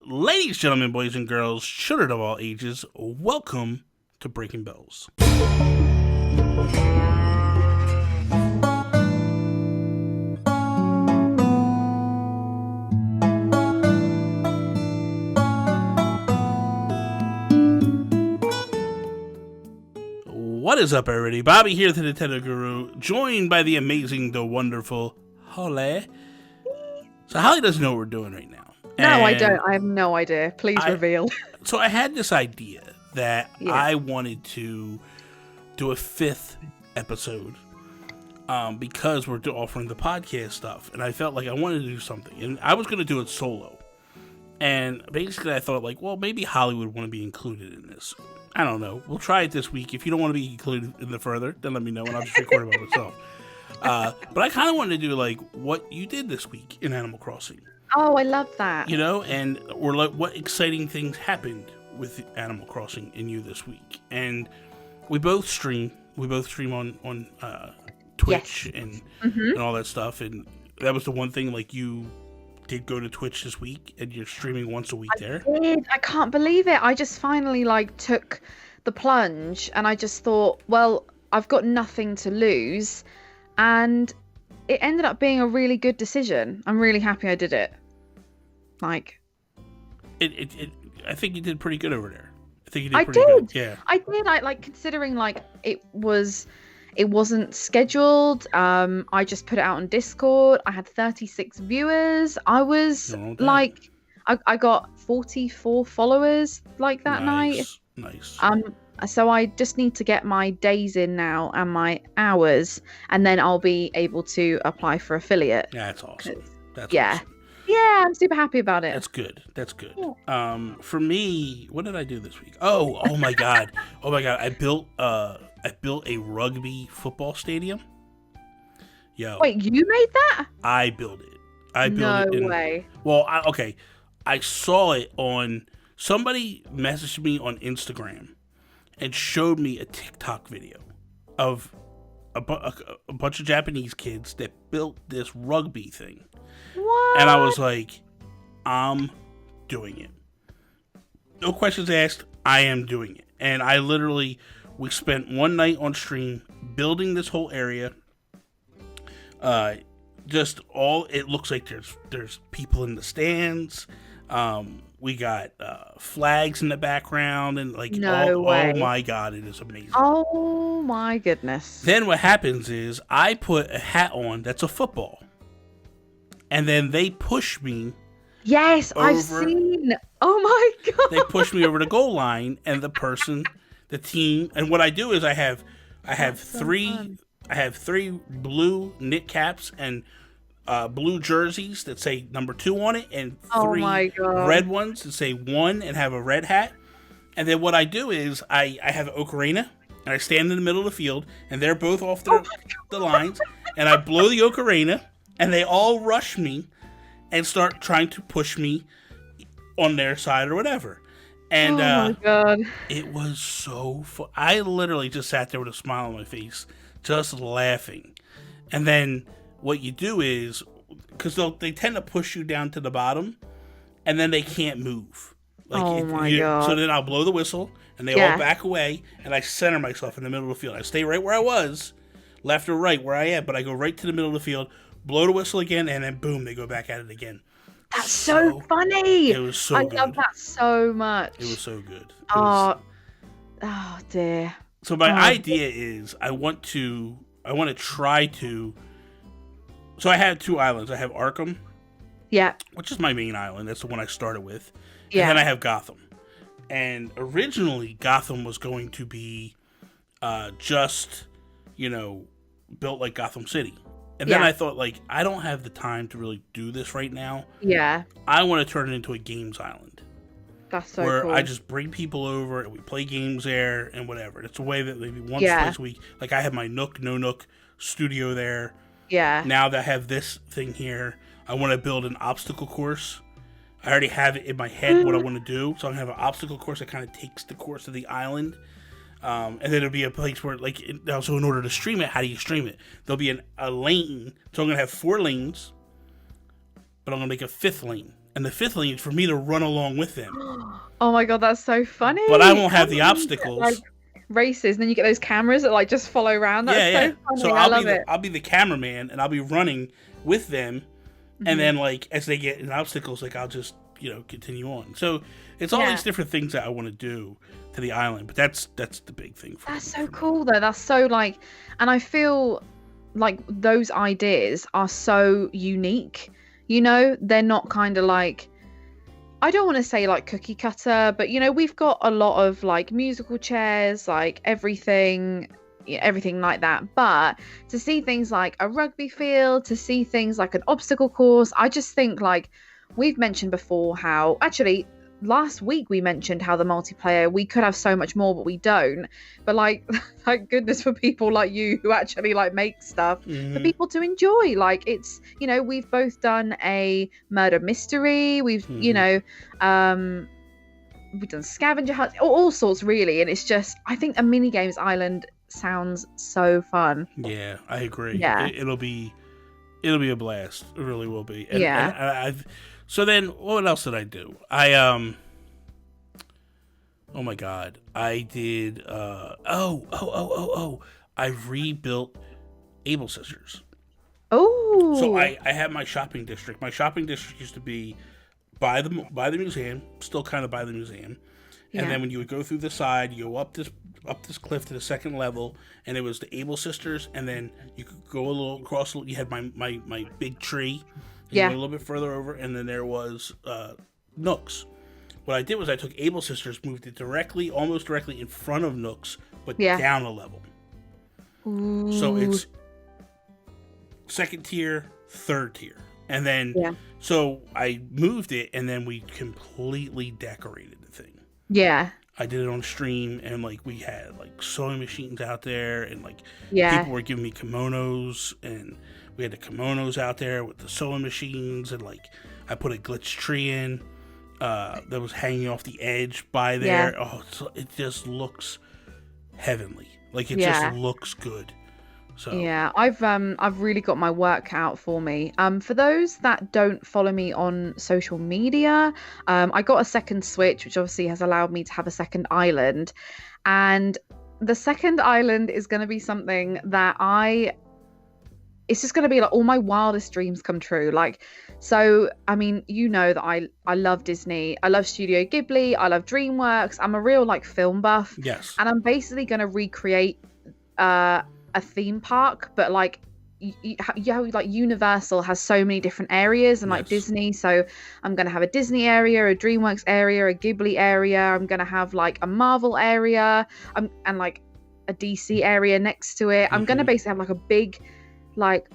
Ladies, gentlemen, boys and girls, children of all ages, welcome to Breaking Bells. What is up, everybody? Bobby here, the Nintendo Guru, joined by the amazing, the wonderful Holly. So Holly doesn't know what we're doing right now. No, I don't. I have no idea. Please reveal. So I had this idea that I wanted to do a 5th episode because we're offering the podcast stuff. And I felt like I wanted to do something. And I was going to do it solo. And basically I thought, like, well, maybe Holly would want to be included in this. I don't know. We'll try it this week. If you don't want to be included in the further, then let me know and I'll just record it by myself. But I kind of wanted to do, like, what you did this week in Animal Crossing. Oh, I love that. You know, or like what exciting things happened with Animal Crossing and you this week. And we both stream. We both stream on Twitch and all that stuff. And that was the one thing, like, you did go to Twitch this week and you're streaming once a week there. I did. I can't believe it. I just finally, like, took the plunge and I just thought, well, I've got nothing to lose. And it ended up being a really good decision. I'm really happy I did it. Like, I think you did pretty good over there. I think you did pretty good. Yeah, I did. I like, considering, like, it wasn't scheduled. I just put it out on Discord. I had 36 viewers. I was like, I got 44 followers like that night. Nice. So I just need to get my days in now and my hours, and then I'll be able to apply for affiliate. Yeah, that's awesome. That's awesome. Yeah, I'm super happy about it. That's good. That's good. Yeah. For me, what did I do this week? Oh my god. Oh my god. I built a rugby football stadium. Yo. Wait, you made that? I built it. No way. Well, I saw it on, somebody messaged me on Instagram and showed me a TikTok video of a bunch of Japanese kids that built this rugby thing. What? And I was like, I'm doing it. No questions asked, I am doing it. And we spent one night on stream building this whole area. It looks like there's people in the stands. We got flags in the background and, like, oh my god, it is amazing. Oh my goodness. Then what happens is I put a hat on that's a football. And then they push me. Yes, I've seen. Oh my god. They push me over the goal line, and the team, and what I do is I have three blue knit caps and blue jerseys that say number 2 on it, and 3 red ones that say 1 and have a red hat. And then what I do is I have an ocarina, and I stand in the middle of the field, and they're both off the lines, and I blow the ocarina, and they all rush me and start trying to push me on their side or whatever. And oh my god, it was so fun. I literally just sat there with a smile on my face, just laughing. And then what you do is, because they tend to push you down to the bottom, and then they can't move. Like, god. So then I'll blow the whistle, and they all back away, and I center myself in the middle of the field. I stay right where I was, left or right where I am, but I go right to the middle of the field, blow the whistle again, and then boom, they go back at it again. That's so funny. It was so good. I love that so much. It was so good. Oh dear. So my idea is I want to try to. So I have 2 islands. I have Arkham. Yeah. Which is my main island. That's the one I started with. Yeah. And then I have Gotham. And originally Gotham was going to be just, built like Gotham City. And then I thought, like, I don't have the time to really do this right now. Yeah. I want to turn it into a games island. That's so where cool. I just bring people over and we play games there and whatever. It's a way that maybe once, twice a week. Like, I have my Nook, No Nook studio there. Yeah. Now that I have this thing here, I want to build an obstacle course. I already have it in my head what I want to do. So I'm going to have an obstacle course that kind of takes the course of the island. And then it'll be a place where, like, so in order to stream it, how do you stream it? There'll be a lane. So I'm going to have 4 lanes, but I'm going to make a 5th lane. and the fifth lane is for me to run along with them. Oh my god, that's so funny. But I won't have the obstacles. Like races, and then you get those cameras that like just follow around. That's so funny. So I love it. I'll be the cameraman, and I'll be running with them, and then like as they get in obstacles, like I'll just continue on. So it's all these different things that I want to do to the island, but that's the big thing for me. That's so cool though. That's so like, and I feel like those ideas are so unique. They're not kind of like, I don't want to say like cookie cutter, but we've got a lot of like musical chairs, like everything like that. But to see things like a rugby field, to see things like an obstacle course, I just think like we've mentioned before how actually last week we mentioned how the multiplayer, we could have so much more, but we don't. But like, thank goodness for people like you who actually like make stuff for people to enjoy. Like it's, we've both done a murder mystery. We've, we've done scavenger hunts, all sorts really. And it's just, I think a mini games island sounds so fun. Yeah, I agree. Yeah. It'll be a blast. It really will be. And so then, what else did I do? Oh my God, I did. I rebuilt Able Sisters. Oh. So I have my shopping district. My shopping district used to be by the museum, still kind of by the museum. Yeah. And then when you would go through the side, you go up this cliff to the second level, and it was the Able Sisters, and then you could go a little across. You had my big tree. You went a little bit further over, and then there was Nooks. What I did was I took Able Sisters, moved it almost directly in front of Nooks, but down a level. Ooh. So it's second tier, third tier. And then, so I moved it, and then we completely decorated the thing. Yeah. I did it on stream, and like we had like sewing machines out there, and like people were giving me kimonos, and we had the kimonos out there with the sewing machines, and like I put a glitch tree in that was hanging off the edge by there. Oh, it just looks heavenly. Like it just looks good. So yeah, I've really got my work cut out for me. For those that don't follow me on social media, I got a second Switch, which obviously has allowed me to have a second island, and the second island is going to be something that it's just going to be like all my wildest dreams come true. Like, so, I mean, that I love Disney. I love Studio Ghibli. I love DreamWorks. I'm a real like film buff. Yes. And I'm basically going to recreate a theme park, but like, like Universal has so many different areas, and like Disney. So I'm going to have a Disney area, a DreamWorks area, a Ghibli area. I'm going to have like a Marvel area, and like a DC area next to it. I'm going to basically have like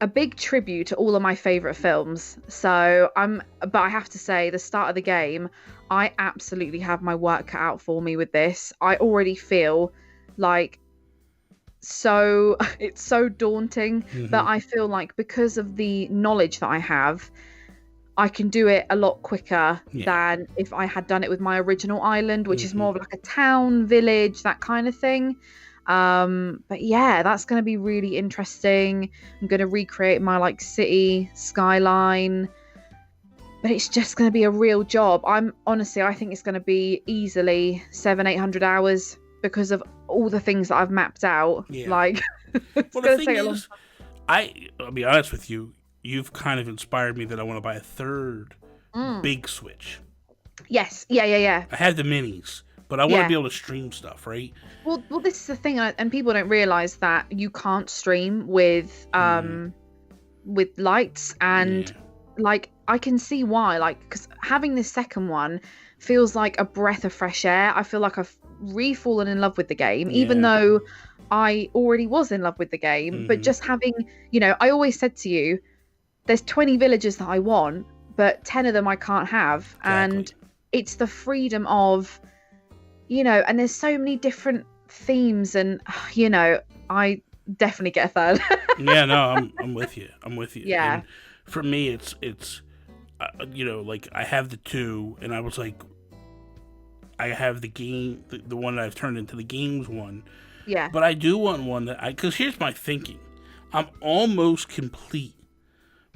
a big tribute to all of my favorite films. So but I have to say, the start of the game, I absolutely have my work cut out for me with this. I already feel like it's so daunting, but I feel like because of the knowledge that I have, I can do it a lot quicker than if I had done it with my original island, which is more of like a town, village, that kind of thing. But yeah, that's going to be really interesting. I'm going to recreate my like city skyline, but it's just going to be a real job. I think it's going to be easily 700-800 hours because of all the things that I've mapped out. Like, it's well, going the to take thing a long is, I'll be honest with you, you've kind of inspired me that I want to buy a third big Switch. Yes. Yeah. I have the minis, but I want to be able to stream stuff, right? Well, this is the thing, and people don't realize that you can't stream with lights, and like I can see why. Like, because having this second one feels like a breath of fresh air. I feel like I've re-fallen in love with the game, even though I already was in love with the game. But just having, I always said to you, there's 20 villages that I want, but 10 of them I can't have, and it's the freedom of. And there's so many different themes, and I definitely get a third. Yeah, no, I'm with you. Yeah. And for me, it's like I have the two, and I was like, I have the game, the one that I've turned into the games one. Yeah. But I do want one because here's my thinking. I'm almost complete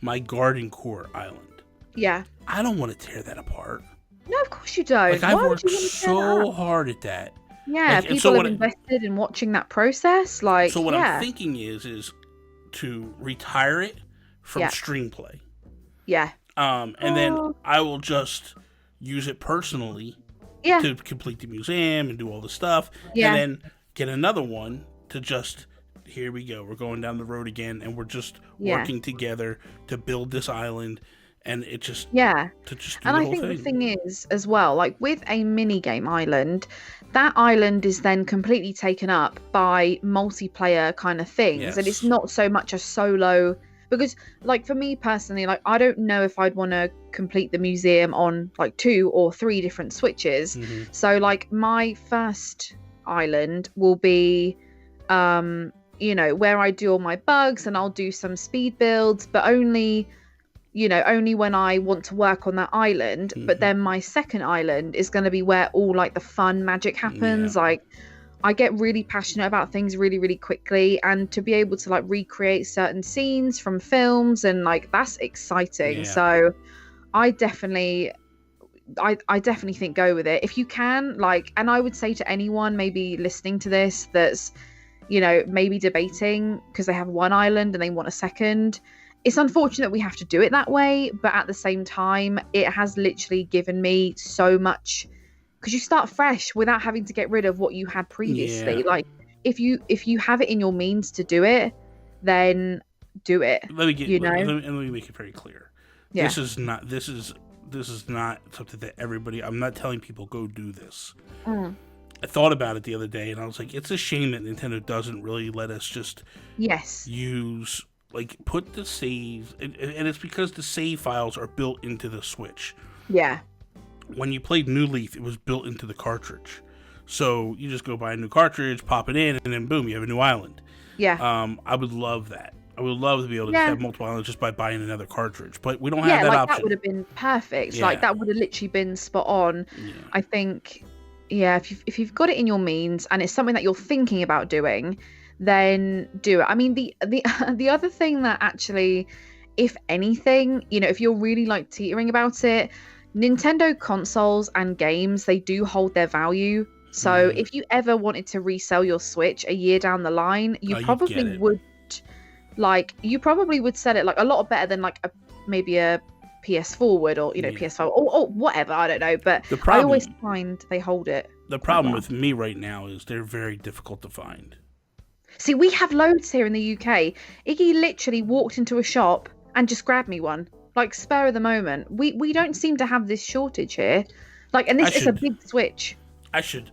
my Garden Core island. Yeah. I don't want to tear that apart. No, of course you don't. Like, I've worked so hard at that. Yeah, like, people have invested in watching that process. Like, so what I'm thinking is to retire it from stream play. Yeah. And then I will just use it personally to complete the museum and do all the stuff. Yeah. And then get another one to just, here we go. We're going down the road again, and we're just working together to build this island. And it just to just do and the I whole think thing. the thing is as well, like with a mini game island, that island is then completely taken up by multiplayer kind of things, and it's not so much a solo. Because, like, for me personally, like, I don't know if I'd want to complete the museum on like 2 or 3 different switches. Mm-hmm. So, like, my first island will be, where I do all my bugs, and I'll do some speed builds, but only when I want to work on that island. Mm-hmm. But then my second island is going to be where all like the fun magic happens. Like, I get really passionate about things really, really quickly, and to be able to like recreate certain scenes from films, and like, that's exciting. Yeah. So I definitely think go with it if you can. Like, and I would say to anyone maybe listening to this that's, maybe debating because they have one island and they want a second. It's unfortunate we have to do it that way, but at the same time, it has literally given me so much, because you start fresh without having to get rid of what you had previously. Yeah. Like, if you have it in your means to do it, then do it. Let me make it very clear. Yeah. This is not something that everybody. I'm not telling people go do this. Mm. I thought about it the other day, and I was like, it's a shame that Nintendo doesn't really let us just use. Like, put the saves, and it's because the save files are built into the Switch. Yeah. When you played New Leaf, it was built into the cartridge. So you just go buy a new cartridge, pop it in, and then boom, you have a new island. Yeah. I would love that. I would love to be able to have multiple islands just by buying another cartridge. But we don't have that option. That would have been perfect. Yeah. Like, that would have literally been spot on. Yeah. I think, if you've got it in your means and it's something that you're thinking about doing, then do it. I mean, the other thing that actually, if anything, if you're really like teetering about it, Nintendo consoles and games, they do hold their value. So if you ever wanted to resell your Switch a year down the line, you probably would sell it like a lot better than like maybe a PS4 would, or PS5 or whatever, I don't know, but I always find they hold it. The problem with me right now is they're very difficult to find. See, we have loads here in the UK. Iggy literally walked into a shop and just grabbed me one, like, spur of the moment. We don't seem to have this shortage here. Like, and this is a big Switch. I should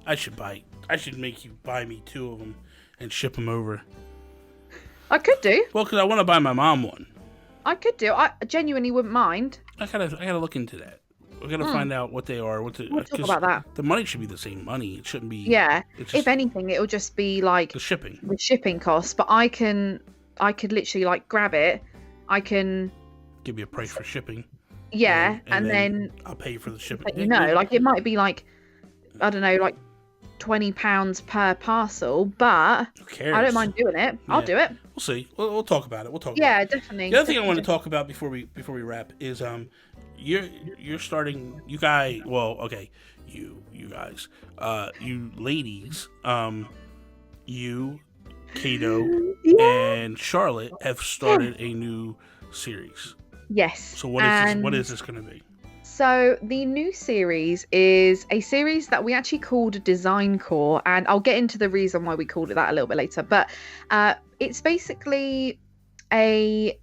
make you buy me 2 of them and ship them over. I could do. Well, because I want to buy my mom one. I could do. I genuinely wouldn't mind. I gotta look into that. We're gonna find out what they are. We'll talk about that. The money should be the same money. It shouldn't be. Yeah. If anything, it'll just be like the shipping costs. But I could literally like grab it. I can give you a price for shipping. Yeah, and then I'll pay for the shipping. Like, it might be like, I don't know, like £20 per parcel, but who cares? I don't mind doing it. Yeah. I'll do it. We'll see. We'll talk about it. Yeah, definitely. The other thing I want to talk about before we wrap is you're starting. You guys. Well, okay. You guys. You ladies. You, Kato, and Charlotte have started a new series. Yes. So what is this going to be? So the new series is a series that we actually called Design Core, and I'll get into the reason why we called it that a little bit later. But it's basically a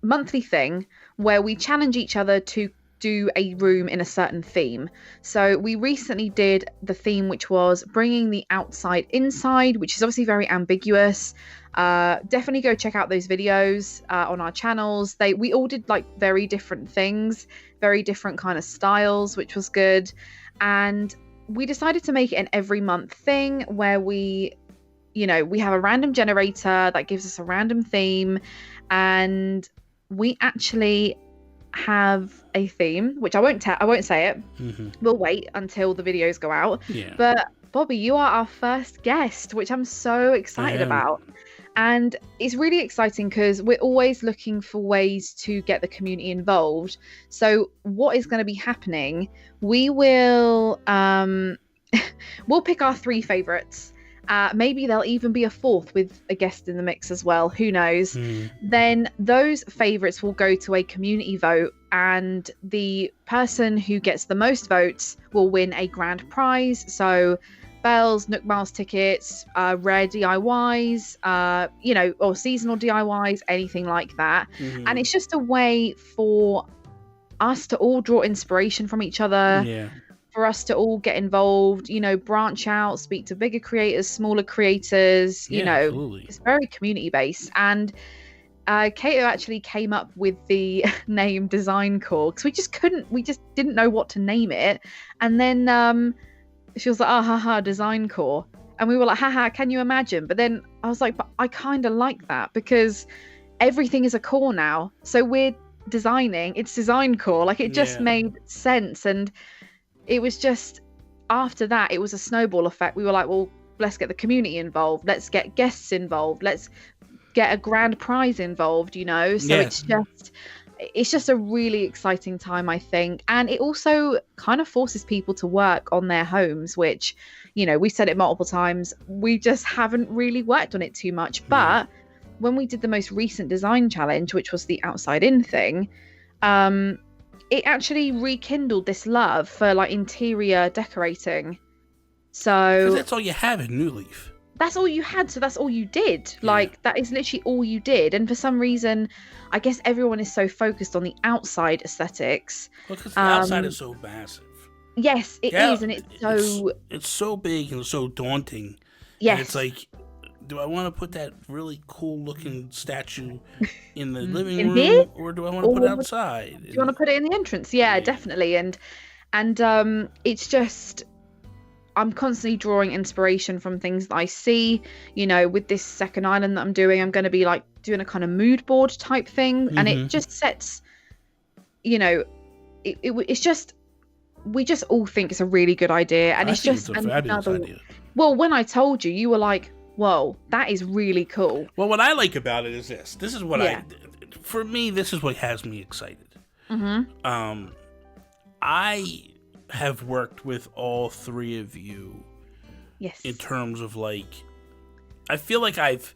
monthly thing where we challenge each other to do a room in a certain theme. So we recently did the theme which was bringing the outside inside, which is obviously very ambiguous. Definitely go check out those videos on our channels. We all did like very different things, very different kind of styles, which was good. And we decided to make it an every month thing where we have a random generator that gives us a random theme, and we actually have a theme, which I won't say it. Mm-hmm. We'll wait until the videos go out. Yeah. But Bobby, you are our first guest, which I'm so excited about. And it's really exciting because we're always looking for ways to get the community involved. So what is going to be happening, we will we'll pick our 3 favorites. Maybe there'll even be a 4th with a guest in the mix as well, who knows. Then those favorites will go to a community vote, and the person who gets the most votes will win a grand prize. So bells, Nook Miles tickets, rare DIYs, or seasonal DIYs, anything like that. And it's just a way for us to all draw inspiration from each other, for us to all get involved, branch out, speak to bigger creators, smaller creators, absolutely. It's very community based. And Kato actually came up with the name Design Core because we just didn't know what to name it. And then she was like, Design Core. And we were like, haha, can you imagine? But then I was like, but I kind of like that because everything is a core now. So we're designing, it's Design Core. Like, it just made sense. And it was just, after that, it was a snowball effect. We were like, well, let's get the community involved. Let's get guests involved. Let's get a grand prize involved, So it's just a really exciting time, I think. And it also kind of forces people to work on their homes, which, we've said it multiple times, we just haven't really worked on it too much. But when we did the most recent design challenge, which was the outside in thing, it actually rekindled this love for like interior decorating. So that's all you have in New Leaf. That's all you had, so that's all you did. Like, that is literally all you did. And for some reason, I guess everyone is so focused on the outside aesthetics. Well, because the outside is so massive. Yes, it is, and it's so big and so daunting. Yes. And it's like, do I want to put that really cool looking statue in the living room, here? Or do I want to put it outside? Do you want to put it in the entrance? Yeah, definitely. And it's just, I'm constantly drawing inspiration from things that I see. With this second island that I'm doing, I'm going to be like doing a kind of mood board type thing, and it just sets, it's just, we just all think it's a really good idea, and it's just another idea. Well, when I told you, you were like, whoa, that is really cool. Well, what I like about it is this. This is what for me, this is what has me excited. I have worked with all 3 of you. Yes. In terms of like, I feel like I've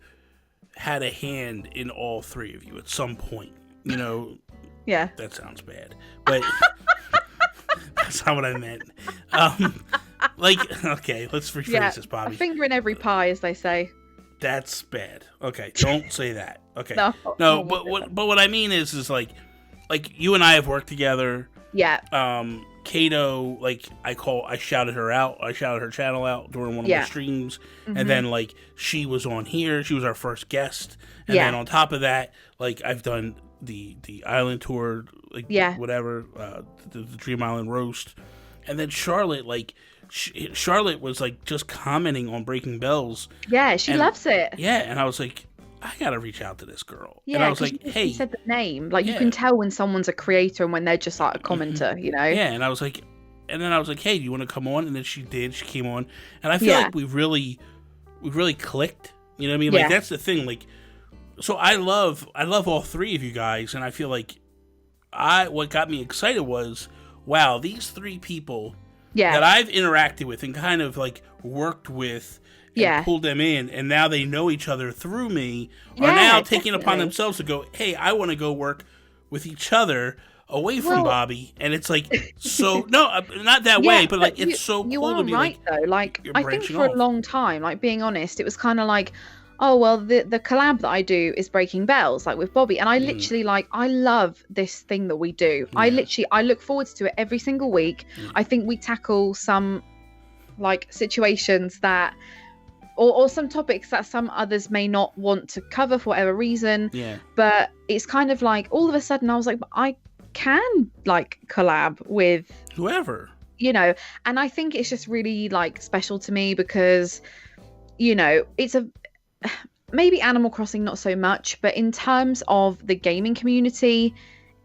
had a hand in all 3 of you at some point. Yeah. That sounds bad, but that's not what I meant. Okay, let's rephrase this, Bobby. A finger in every pie, as they say. That's bad. Okay, don't say that. Okay. No, but what I mean is like you and I have worked together. Yeah. Kato, I shouted her out. I shouted her channel out during one of my streams, and then she was on here. She was our first guest, and then on top of that, I've done the island tour, whatever, the Dream Island roast, and then Charlotte, Charlotte was just commenting on Breaking Bells. Yeah, she loves it. Yeah, and I was like, I gotta reach out to this girl. Yeah, and I was like, hey, you said the name. You can tell when someone's a creator and when they're just a commenter, Yeah, and I was like, hey, do you want to come on? And then she did. She came on, and I feel like we really clicked. You know what I mean? Yeah. That's the thing. So I love all 3 of you guys, and I feel like what got me excited was, wow, these 3 people that I've interacted with and kind of worked with. And pulled them in, and now they know each other through me, are now taking upon themselves to go, hey, I want to go work with each other away from Bobby. And it's so, no, not that way, but it's so cool to be right, though. I think for a long time, being honest, it was kind of oh, well, the collab that I do is Breaking Bells, with Bobby. And I literally, I love this thing that we do. I look forward to it every single week. I think we tackle some, situations that, or some topics that some others may not want to cover for whatever reason. Yeah. But it's kind of all of a sudden I was like, I can collab with whoever. And I think it's just really special to me because, it's maybe Animal Crossing not so much, but in terms of the gaming community,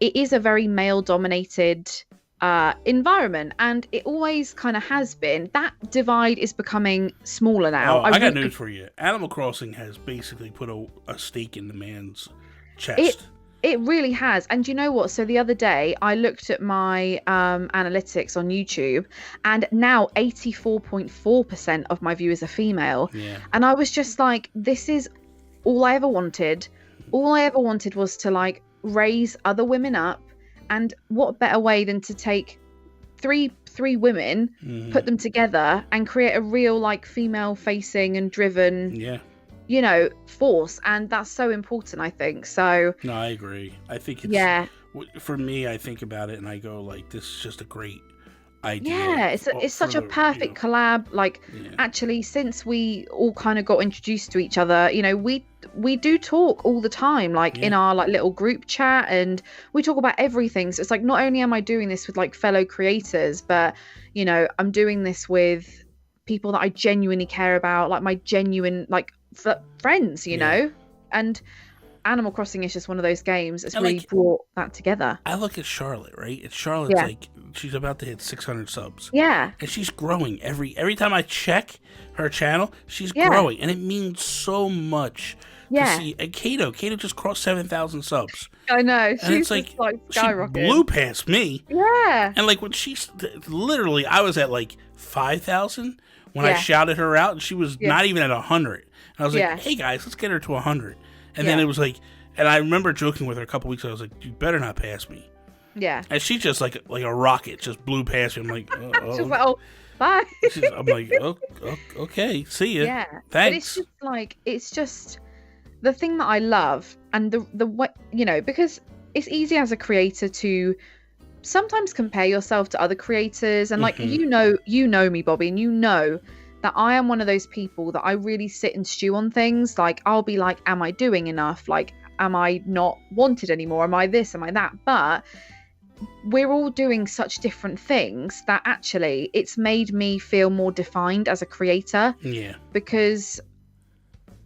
it is a very male dominated environment, and it always kind of has been. That divide is becoming smaller now. Oh, I got news for you. Animal Crossing has basically put a stake in the man's it chest. it really has. And you know what? So the other day I looked at my analytics on YouTube, and now 84.4% of my viewers are female. Yeah. And I was just like, this is all I ever wanted. All I ever wanted was to like raise other women up, and what better way than to take three women, put them together, and create a real like female facing and driven, force. And that's so important, I think. So no, I agree. I think it's for me, I think about it and I go like, this is just a great idea. Yeah, it's such a perfect collab. Like, actually, since we all kind of got introduced to each other, we do talk all the time, like in our like little group chat, and we talk about everything. So it's like, not only am I doing this with like fellow creators, but I'm doing this with people that I genuinely care about, like my genuine like friends, know. And Animal Crossing is just one of those games that's really brought that together. I look at Charlotte, right? Charlotte's like, she's about to hit 600 subs. Yeah. And she's growing. Every time I check her channel, she's growing. And it means so much to see. And Kato just crossed 7,000 subs. I know. And it's like skyrocketing. She blew past me. Yeah. And like when she's literally, I was at like 5,000 when I shouted her out, and she was not even at 100. And I was like, hey guys, let's get her to 100. And then it was like, and I remember joking with her a couple weeks ago. I was like, you better not pass me. Yeah. And she just like a rocket just blew past me. I'm like, she's like, oh, bye. I'm like, oh, okay, see ya. Yeah. Thanks. But it's just like, it's just the thing that I love, and the way, because it's easy as a creator to sometimes compare yourself to other creators, and like, you know me, Bobby, and you know that I am one of those people that I really sit and stew on things. Like, I'll be like, am I doing enough? Like, am I not wanted anymore? Am I this? Am I that? But we're all doing such different things that actually it's made me feel more defined as a creator. Yeah. Because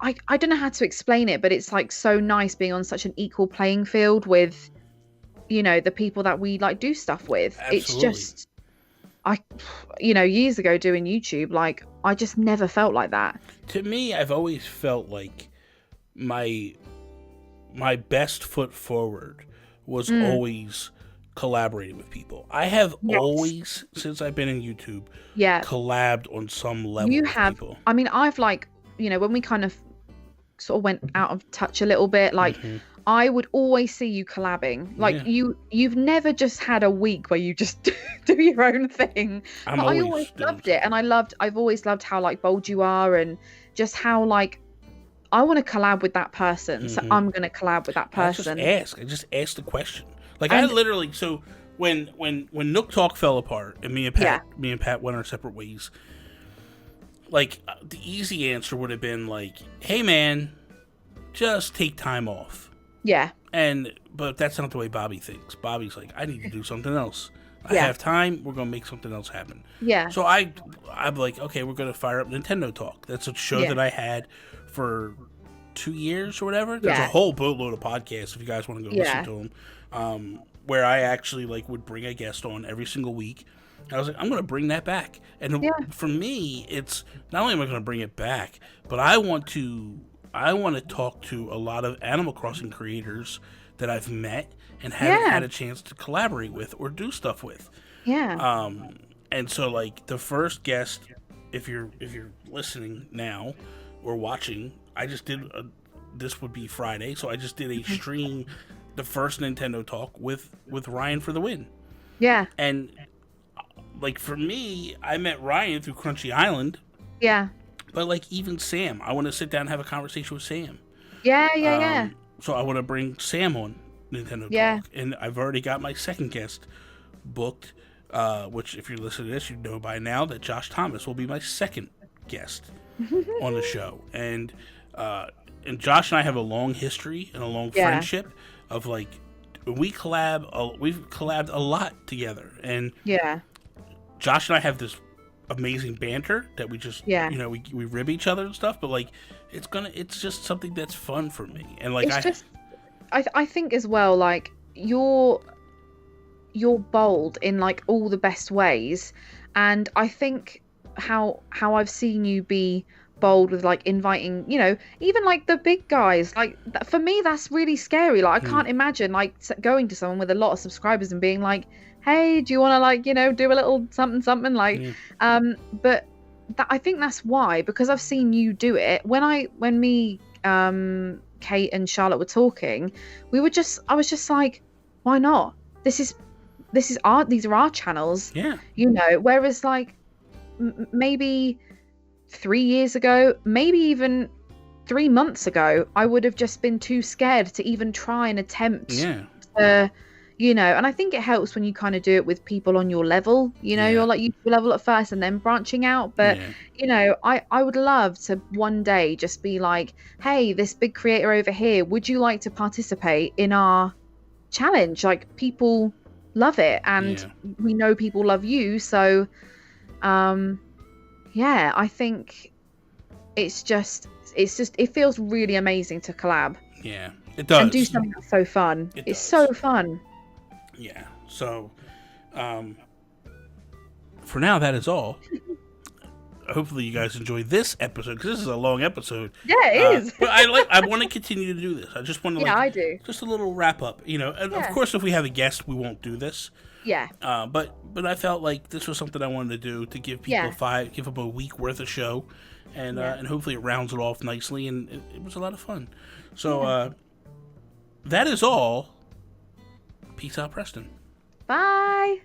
I don't know how to explain it, but it's like so nice being on such an equal playing field with, the people that we like do stuff with. Absolutely. It's just, years ago doing YouTube, like, I just never felt like that. To me, I've always felt like my best foot forward was always collaborating with people. I have always, since I've been in YouTube, collabed on some level with people. I mean, I've like, when we kind of sort of went out of touch a little bit, like, I would always see you collabing. Like, you've never just had a week where you just do your own thing. But I always loved it. And I've always loved how like bold you are, and just how like, I want to collab with that person. So I'm going to collab with that person. I just ask the question. Like, I literally, so when Nook Talk fell apart and me and Pat went our separate ways, like, the easy answer would have been like, hey man, just take time off. Yeah. But that's not the way Bobby thinks. Bobby's like, I need to do something else. I have time. We're gonna make something else happen. Yeah. So I'm like, okay, we're gonna fire up Nintendo Talk. That's a show that I had for 2 years or whatever. There's a whole boatload of podcasts if you guys want to go listen to them. Where I actually like would bring a guest on every single week. I was like, I'm gonna bring that back. And for me, it's not only am I gonna bring it back, but I want to talk to a lot of Animal Crossing creators that I've met and haven't had a chance to collaborate with or do stuff with. Yeah. And so like the first guest, if you're listening now or watching, I just did this would be Friday, so I just did a stream, the first Nintendo Talk with Ryan for the win. Yeah. And like for me, I met Ryan through Crunchy Island. Yeah. But like even Sam, I want to sit down and have a conversation with Sam. Yeah. So I want to bring Sam on Nintendo Talk, and I've already got my second guest booked. Which, if you're listening to this, you know by now that Josh Thomas will be my second guest on the show. And Josh and I have a long history and a long friendship of like we've collabed a lot together, and Josh and I have this amazing banter that we just we rib each other and stuff, but like it's just something that's fun for me. And like I think as well, like you're bold in like all the best ways, and I think how I've seen you be bold with like inviting, even like the big guys, like for me that's really scary. Like I can't imagine like going to someone with a lot of subscribers and being like, hey, do you want to like do a little something like but I think that's why, because I've seen you do it. When me Kate and Charlotte were talking, I was just like, why not? These are our channels. Whereas like maybe 3 years ago, maybe even 3 months ago, I would have just been too scared to even try and attempt to, and I think it helps when you kind of do it with people on your level, you're like YouTube level at first and then branching out. But, I would love to one day just be like, hey, this big creator over here, would you like to participate in our challenge? Like people love it, and we know people love you. So, I think it feels really amazing to collab. Yeah, it does. And do something that's so fun. It's so fun. Yeah. So, for now, that is all. Hopefully, you guys enjoyed this episode, because this is a long episode. Yeah, it is. But I want to continue to do this. I just want to I do. Just a little wrap up, And of course, if we have a guest, we won't do this. Yeah. But I felt like this was something I wanted to do to give people give them a week worth of show, and hopefully it rounds it off nicely, and it was a lot of fun. So that is all. Peace out, Preston. Bye.